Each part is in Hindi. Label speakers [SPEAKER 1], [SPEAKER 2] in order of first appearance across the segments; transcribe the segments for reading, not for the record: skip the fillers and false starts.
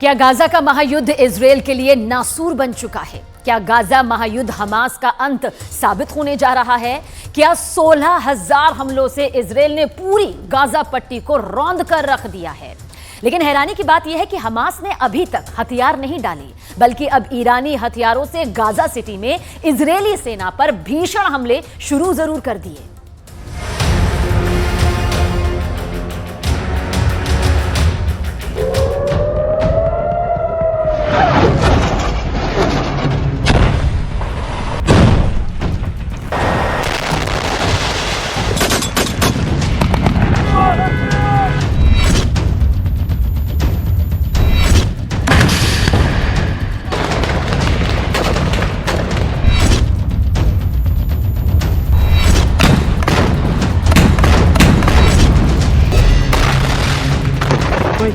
[SPEAKER 1] क्या गाजा का महायुद्ध इजरायल के लिए नासूर बन चुका है? क्या गाजा महायुद्ध हमास का अंत साबित होने जा रहा है? क्या 16,000 हमलों से इजरायल ने पूरी गाजा पट्टी को रौंद कर रख दिया है? लेकिन हैरानी की बात यह है कि हमास ने अभी तक हथियार नहीं डाले, बल्कि अब ईरानी हथियारों से गाजा सिटी में इजरायली सेना पर भीषण हमले शुरू जरूर कर दिए।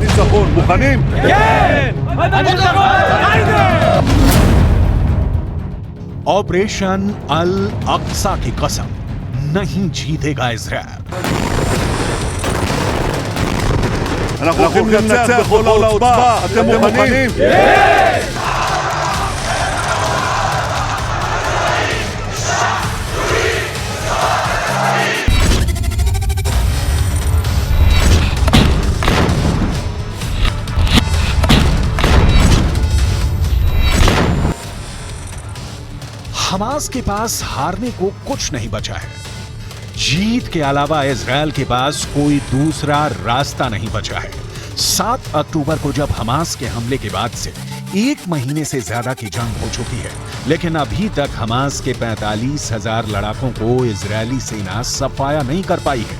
[SPEAKER 2] ניצחון, מוכנים?
[SPEAKER 3] כן!
[SPEAKER 4] ऑपरेशन अल अक्सा की कसम, नहीं जीतेगा इजरायल।
[SPEAKER 2] אנחנו הולכים לנצח בכל העוצמה, אתם מוכנים?
[SPEAKER 4] हमास के पास हारने को कुछ नहीं बचा है। जीत के अलावा इजरायल के पास कोई दूसरा रास्ता नहीं बचा है। 7 अक्टूबर को जब हमास के हमले के बाद से 1 महीने से ज्यादा की जंग हो चुकी है, लेकिन अभी तक हमास के 45,000 लड़ाकों को इजरायली सेना सफाया नहीं कर पाई है।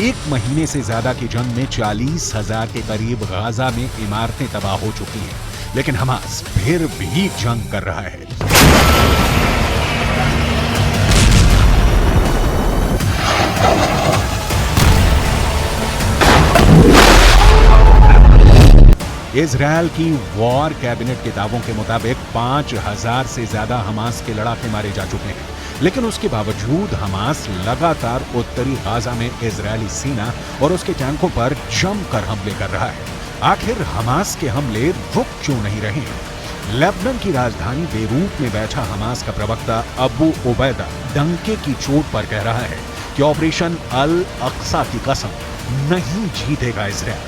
[SPEAKER 4] 1 महीने से ज्यादा की जंग में 40,000 के करीब गाजा में इमारतें तबाह हो चुकी हैं, लेकिन हमास फिर भी जंग कर रहा है। इजरायल की वॉर कैबिनेट के दावों के मुताबिक 5,000 से ज्यादा हमास के लड़ाके मारे जा चुके हैं, लेकिन उसके बावजूद हमास लगातार उत्तरी गाजा में इजरायली सेना और उसके टैंकों पर जमकर हमले कर रहा है। आखिर हमास के हमले रुक क्यों नहीं रहे? लेबनान की राजधानी बेरूत में बैठा हमास का प्रवक्ता अबू उबैदा डंके की चोट पर कह रहा है कि ऑपरेशन अल अक्सा की कसम, नहीं जीतेगा इजरायल।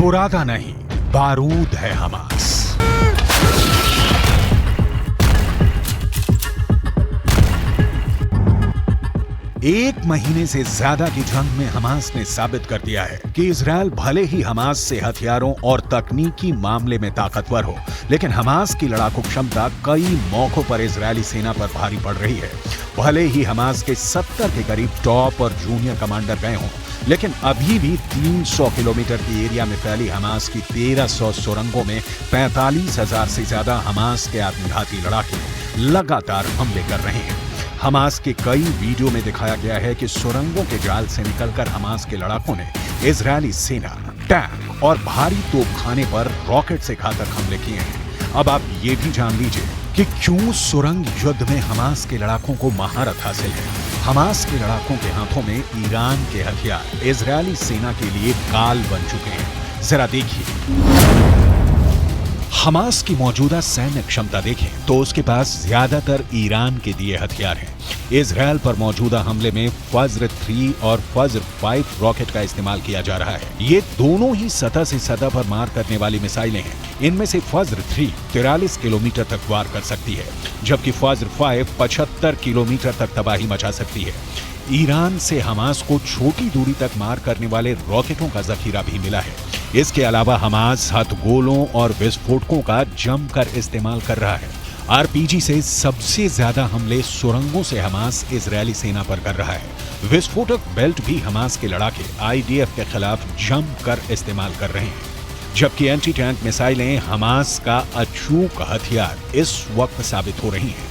[SPEAKER 4] बुरादा नहीं, बारूद है हमास। 1 महीने से ज्यादा की जंग में हमास ने साबित कर दिया है कि इजरायल भले ही हमास से हथियारों और तकनीकी मामले में ताकतवर हो, लेकिन हमास की लड़ाकू क्षमता कई मौकों पर इजरायली सेना पर भारी पड़ रही है। भले ही हमास के 70 के करीब टॉप और जूनियर कमांडर गए हों, लेकिन अभी भी 300 किलोमीटर की एरिया में फैली हमास की 1300 सुरंगों में 45,000 से ज्यादा हमास के आत्मघाती लड़ाके लगातार हमले कर रहे हैं। हमास के कई वीडियो में दिखाया गया है कि सुरंगों के जाल से निकलकर हमास के लड़ाकों ने इजरायली सेना, टैंक और भारी तोपखाने पर रॉकेट से घातक हमले किए हैं। अब आप ये भी जान लीजिए कि क्यों सुरंग युद्ध में हमास के लड़ाकों को महारत हासिल है। हमास के लड़ाकों के हाथों में ईरान के हथियार इजरायली सेना के लिए काल बन चुके हैं। जरा देखिए। हमास की मौजूदा सैन्य क्षमता देखें तो उसके पास ज्यादातर ईरान के दिए हथियार हैं। इजरायल पर मौजूदा हमले में फज्र 3 और फज्र 5 रॉकेट का इस्तेमाल किया जा रहा है। ये दोनों ही सतह से सतह पर मार करने वाली मिसाइलें हैं। इनमें से फज्र 3 43 किलोमीटर तक वार कर सकती है, जबकि फज्र 5 75 किलोमीटर तक तबाही मचा सकती है। ईरान से हमास को छोटी दूरी तक मार करने वाले रॉकेटों का जखीरा भी मिला है। इसके अलावा हमास हथगोलों और विस्फोटकों का जमकर इस्तेमाल कर रहा है। आरपीजी से सबसे ज्यादा हमले सुरंगों से हमास इजरायली सेना पर कर रहा है। विस्फोटक बेल्ट भी हमास के लड़ाके आईडीएफ के खिलाफ जमकर इस्तेमाल कर रहे हैं, जबकि एंटी टैंक मिसाइलें हमास का अचूक हथियार इस वक्त साबित हो रही हैं।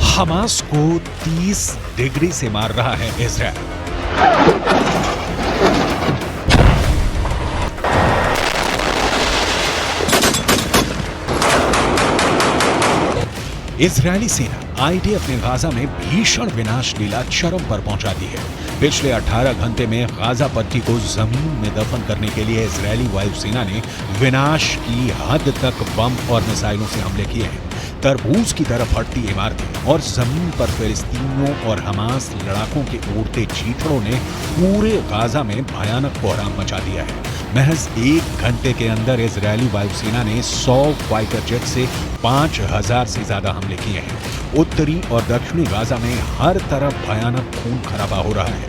[SPEAKER 4] हमास को 30 डिग्री से मार रहा है इजरायल। इजरायली सेना आईडीएफ ने गाजा में भीषण विनाश लीला चरम पर पहुंचा दी है। पिछले 18 घंटे में गाजा पट्टी को जमीन में दफन करने के लिए इजरायली वायुसेना ने विनाश की हद तक बम और मिसाइलों से हमले किए हैं। तरबूज की तरफ फटती इमारतें और जमीन पर फिलिस्तीनियों और हमास लड़ाकों के उड़ते चीथड़ों ने पूरे गाजा में भयानक कोहराम मचा दिया है। महज 1 घंटे के अंदर इजरायली वायुसेना ने 100 फाइटर जेट से 5000 से ज्यादा हमले किए हैं। उत्तरी और दक्षिणी गाजा में हर तरफ भयानक खून खराबा हो रहा है।